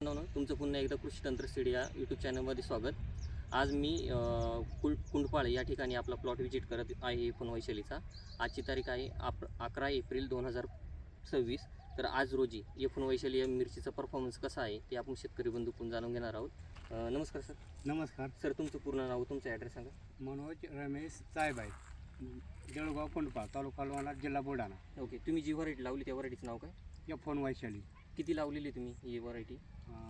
तुमचं पुन्हा एकदा कृषी तंत्र सीड या यूट्यूब चॅनलमध्ये स्वागत. आज मी कुंडपाळ या ठिकाणी आपला प्लॉट व्हिजिट करत आहे एफोन वैशालीचा. आजची तारीख आहे 11 एप्रिल 2026. तर आज रोजी एफोन वैशाली या मिरचीचा परफॉर्मन्स कसा आहे ते आपण शेतकरी बंधूकडून जाणून घेणार आहोत. नमस्कार सर. नमस्कार सर, तुमचं पूर्ण नाव, तुमचा ॲड्रेस सांगा. मनोज रमेश साहेबाई, जळगाव कुंडपाळ, तालुका लोहारा, जिल्हा बुलढाणा. ओके, तुम्ही जी व्हरायटी लावली त्या व्हरायटीचं नाव काय? एफोन वैशाली. किती लावलेली तुम्ही ही व्हरायटी?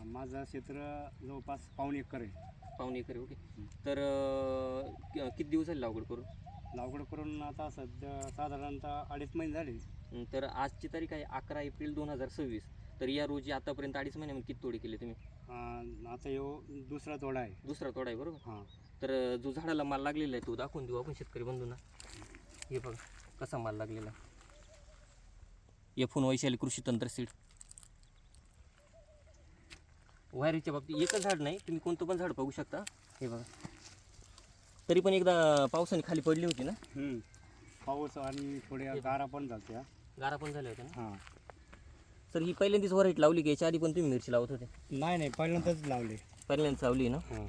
माझं क्षेत्र जवळपास 1.5 एकर आहे. 1.5 एकर. ओके. तर किती दिवस झाले लागवड करून? लागवड करून आता सध्या साधारणतः 2.5 महिने झाले. तर आजची तारीख आहे 11 एप्रिल 2026. तर या रोजी आतापर्यंत 2.5 महिन्यामध्ये किती तोडे केले तुम्ही? आता यो दुसरा तोडा आहे. दुसरा तोडा आहे, बरोबर. हां. तर जो झाडाला माल लागलेला आहे तो दाखवून देऊ आपण शेतकरी बंधूंना. हे बघा कसा माल लागलेला. एफोन वैशाली कृषी तंत्र सीड. वायरीच्या बाबतीत एकच झाड नाही, तुम्ही कोणतं पण झाड पाहू शकता. हे बघा, तरी पण एकदा पावसाने खाली पडली होती ना. पाऊस आणि थोड्या गारा पण झाल्या. गारा पण झाल्या होत्या ना. हां. सर, ही पहिल्यांदाच व्हरायटी लावली की याच्या आधी पण तुम्ही मिरची लावत होते? नाही, पहिल्यांदाच लावले. पहिल्यांदाच लावली ना. हां.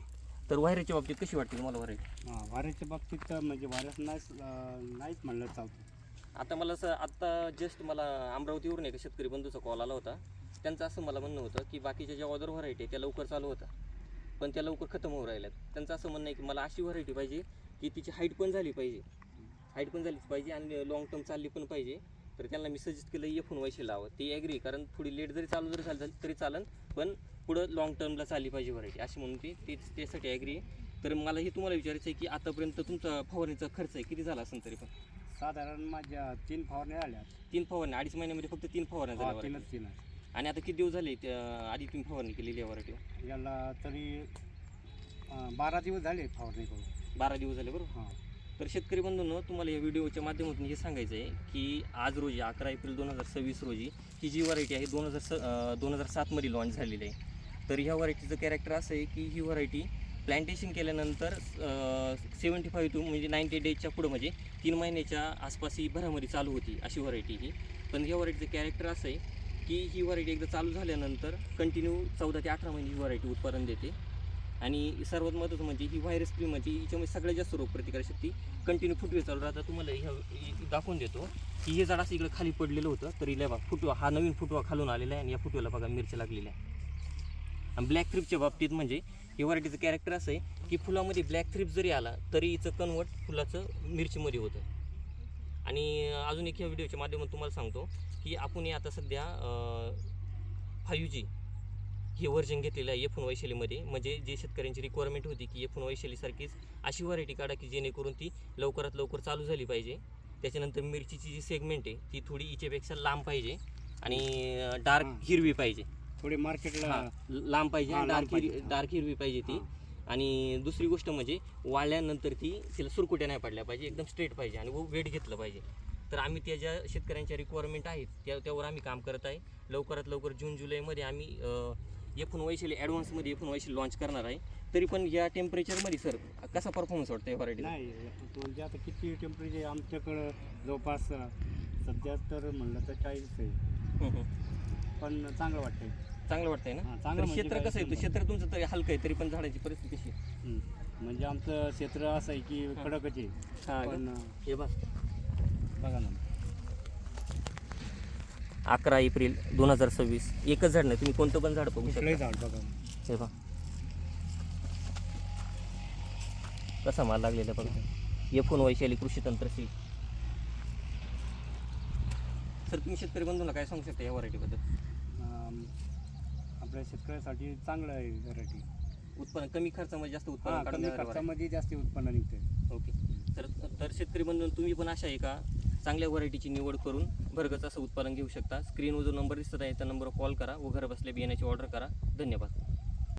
तर वायरीच्या बाबतीत कशी वाटते तुम्हाला व्हरायटी? वाऱ्याच्या बाबतीत म्हणजे वाऱ्याच नाहीच म्हणलं चालतं. आता मला आत्ता जस्ट मला अमरावतीवरून एक शेतकरी बंधूचा कॉल आला होता. त्यांचं असं मला म्हणणं होतं की बाकीच्या ज्या अदर व्हरायटी आहे त्या लवकर चालू होता पण त्या लवकर खतम होऊ राहिल्यात. त्यांचं असं म्हणणं आहे की मला अशी व्हरायटी पाहिजे की तिची हाईट पण झाली पाहिजे आणि लॉंग टर्म चालली पण पाहिजे. तर त्यांना मी सजेस्ट केलं एफोन वैशाली लावं. ते ॲग्री, कारण थोडी लेट जरी झाली तरी चालन, पण पुढं लॉंग टर्मला चालली पाहिजे व्हरायटी अशी म्हणून त्यासाठी ॲग्री आहे. तर मला हे तुम्हाला विचारायचं आहे की आतापर्यंत तुमचा फवारणीचा खर्च आहे किती झाला असेल? तरी पण साधारण माझ्या 3 फवारण्या आल्या. 3 फवारण्या 2.5 महिन्यामध्ये फक्त 3 फवारण्या झाल्या. 3 आणि आता किती दिवस झाले आधी तुम्ही फवारणी केलेली आहे व्हरायटी? याला तरी 12 दिवस झाले फवारणी करून. 12 दिवस झाले, बरोबर. हां. तर शेतकरी बंधूंनो, तुम्हाला या व्हिडिओच्या माध्यमातून हे सांगायचं आहे की आज रोजी 11 एप्रिल 2026 रोजी ही जी व्हरायटी आहे 2007मध्ये लॉन्च झालेली आहे. तर ह्या व्हरायटीचं कॅरेक्टर असं आहे की ही व्हरायटी प्लॅन्टेशन केल्यानंतर 75 टू म्हणजे 90 डेजच्या पुढं म्हणजे 3 महिन्याच्या आसपास ही भरामध्ये चालू होती अशी व्हरायटी ही. पण ह्या व्हरायटीचं कॅरेक्टर असं आहे की ही व्हरायटी एकदा चालू झाल्यानंतर कंटिन्यू 14 ते 18 महिने ही व्हरायटी उत्पादन देते. आणि सर्वात महत्त्वाचं म्हणजे ही व्हायरस फ्री, म्हणजे हिच्यामध्ये सगळ्यात जास्त रोगप्रतिकारशक्ती कंटिन्यू फुटवे चालू राहतात. तुम्हाला ह्या दाखवून देतो की हे झाड असं इकडे खाली पडलेलं होतं, तरी बघा फुटवा, हा नवीन फुटवा खालून आलेला आहे आणि या फुटव्याला बघा मिरच्या लागलेल्या आहे. आणि ब्लॅक थ्रिपच्या बाबतीत म्हणजे ही व्हरायटीचं कॅरेक्टर असं आहे की फुलामध्ये ब्लॅक थ्रिप जरी आला तरी हिचं कन्वर्ट फुलाचं मिरचीमध्ये होतं. आणि अजून एक ह्या व्हिडिओच्या माध्यमातून तुम्हाला सांगतो की आपण हे आता सध्या 5G हे व्हर्जन घेतलेलं आहे एफोन वैशालीमध्ये. म्हणजे जे शेतकऱ्यांची रिक्वायरमेंट होती की एफोन वैशालीसारखीच अशी व्हरायटी काढा की जेणेकरून ती लवकरात लवकर चालू झाली पाहिजे. त्याच्यानंतर मिरचीची जी सेगमेंट आहे ती थोडी हिच्यापेक्षा लांब पाहिजे आणि डार्क हिरवी पाहिजे. थोडी मार्केटला लांब पाहिजे आणि डार्क हिरवी पाहिजे ती. आणि दुसरी गोष्ट म्हणजे वाळल्यानंतर तिला सुरकुट्या नाही पडल्या पाहिजे, एकदम स्ट्रेट पाहिजे आणि वेट घेतलं पाहिजे. तर आम्ही त्या ज्या शेतकऱ्यांच्या रिक्वायरमेंट आहेत त्यावर आम्ही काम करत आहे. लवकरात लवकर जून जुलैमध्ये आम्ही एफोन वैशाली ॲडव्हान्समध्ये एफोन वैशाली लॉन्च करणार आहे. तरी पण या टेम्परेचरमध्ये सर कसा परफॉर्मन्स वाटतं या व्हरायटी? नाही म्हणजे आता किती टेम्परेचर आमच्याकडं जवळपास सध्या तर म्हणलं तर 40 आहे. पण चांगलं वाटतंय. चांगलं वाटतंय ना. चांगलं क्षेत्र कसं आहे? क्षेत्र तुमचं तरी हलकं आहे, तरी पण झाडाची परिस्थिती कशी आहे? म्हणजे आमचं क्षेत्र असं आहे की कडकच आहे. पण हे बघा ना, 11 एप्रिल 2026 एकच झाड नाही, तुम्ही कोणतं पण झाड बघू शकता. झाड बघा. हे बघा कसा माल लागलेला बघा. एफोन वैशाली कृषी तंत्र सीड. सर, तुम्ही शेतकरी बंधूंना काय सांगू शकता या व्हरायटीबद्दल? आपल्या शेतकऱ्यासाठी चांगलं आहे व्हरायटी. उत्पन्न कमी खर्चामध्ये जास्त उत्पन्न कमी खर्चामध्ये जास्त उत्पन्न निघते. ओके. तर शेतकरी बंधूंनो, तुम्ही पण अशा आहे का चांगल्या व्हरायटीची निवड करून भरगच असं उत्पादन घेऊ शकता. स्क्रीनवर जो नंबर दिसत आहे त्या नंबरवर कॉल करा व घर बसल्या बियाण्याची ऑर्डर करा. धन्यवाद.